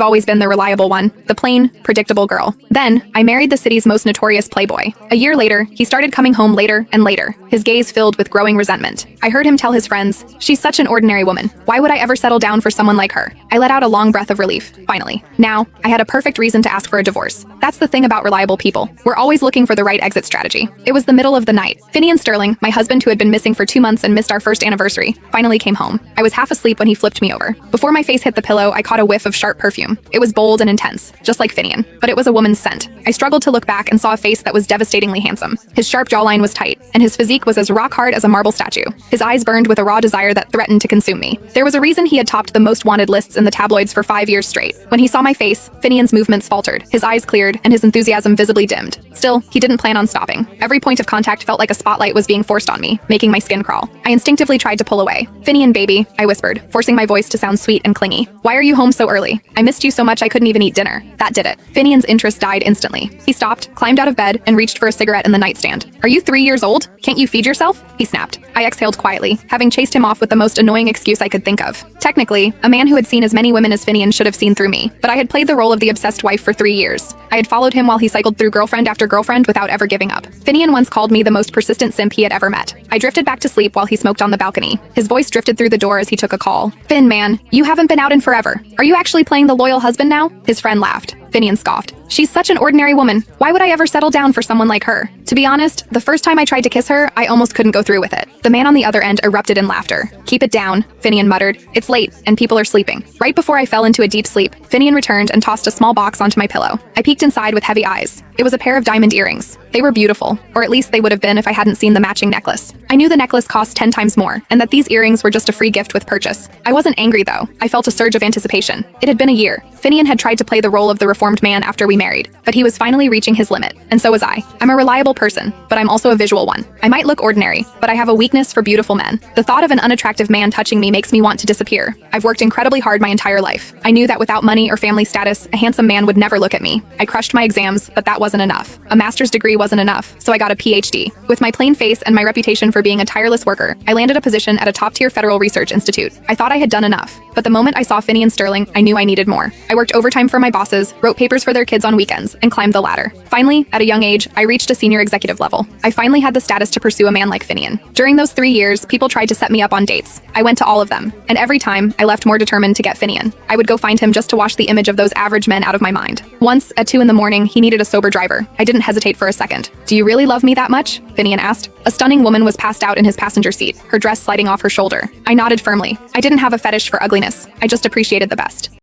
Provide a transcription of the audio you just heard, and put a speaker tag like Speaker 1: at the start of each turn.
Speaker 1: I've always been the reliable one, the plain, predictable girl. Then, I married the city's most notorious playboy. A year later, he started coming home later and later, his gaze filled with growing resentment. I heard him tell his friends, "She's such an ordinary woman. Why would I ever settle down for someone like her?" I let out a long breath of relief, finally. Now, I had a perfect reason to ask for a divorce. That's the thing about reliable people. We're always looking for the right exit strategy. It was the middle of the night. Finian Sterling, my husband who had been missing for 2 months and missed our first anniversary, finally came home. I was half asleep when he flipped me over. Before my face hit the pillow, I caught a whiff of sharp perfume. It was bold and intense, just like Finian, but it was a woman's scent. I struggled to look back and saw a face that was devastatingly handsome. His sharp jawline was tight, and his physique was as rock hard as a marble statue. His eyes burned with a raw desire that threatened to consume me. There was a reason he had topped the most wanted lists in the tabloids for 5 years straight. When he saw my face, Finian's movements faltered, his eyes cleared, and his enthusiasm visibly dimmed. Still, he didn't plan on stopping. Every point of contact felt like a spotlight was being forced on me, making my skin crawl. I instinctively tried to pull away. "Finian, baby," I whispered, forcing my voice to sound sweet and clingy. "Why are you home so early? I missed you so much I couldn't even eat dinner." That did it. Finian's interest died instantly. He stopped, climbed out of bed, and reached for a cigarette in the nightstand. "Are you 3 years old? Can't you feed yourself?" he snapped. I exhaled quietly, having chased him off with the most annoying excuse I could think of. Technically, a man who had seen as many women as Finian should have seen through me, but I had played the role of the obsessed wife for 3 years. I had followed him while he cycled through girlfriend after girlfriend without ever giving up. Finian once called me the most persistent simp he had ever met. I drifted back to sleep while he smoked on the balcony. His voice drifted through the door as he took a call. "Finn, man, you haven't been out in forever. Are you actually playing the loyal husband now?" His friend laughed. Finian scoffed. "She's such an ordinary woman. Why would I ever settle down for someone like her?" To be honest, the first time I tried to kiss her, I almost couldn't go through with it. The man on the other end erupted in laughter. "Keep it down," Finian muttered. "It's late, and people are sleeping." Right before I fell into a deep sleep, Finian returned and tossed a small box onto my pillow. I peeked inside with heavy eyes. It was a pair of diamond earrings. They were beautiful, or at least they would have been if I hadn't seen the matching necklace. I knew the necklace cost 10 times more, and that these earrings were just a free gift with purchase. I wasn't angry though. I felt a surge of anticipation. It had been a year. Finian had tried to play the role of the reformed man after we married, but he was finally reaching his limit, and so was I. I'm a reliable person, but I'm also a visual one. I might look ordinary, but I have a weakness for beautiful men. The thought of an unattractive man touching me makes me want to disappear. I've worked incredibly hard my entire life. I knew that without money or family status, a handsome man would never look at me. I crushed my exams, but that wasn't enough. A master's degree wasn't enough, so I got a PhD. With my plain face and my reputation for being a tireless worker, I landed a position at a top-tier federal research institute. I thought I had done enough, but the moment I saw Finian Sterling, I knew I needed more. I worked overtime for my bosses, wrote papers for their kids on weekends, and climbed the ladder. Finally, at a young age, I reached a senior executive level. I finally had the status to pursue a man like Finian. During those 3 years, people tried to set me up on dates. I went to all of them, and every time, I left more determined to get Finian. I would go find him just to wash the image of those average men out of my mind. Once, at 2 in the morning, he needed a sober driver. I didn't hesitate for a second. "Do you really love me that much?" Finian asked. A stunning woman was passed out in his passenger seat, her dress sliding off her shoulder. I nodded firmly. I didn't have a fetish for ugliness. I just appreciated the best.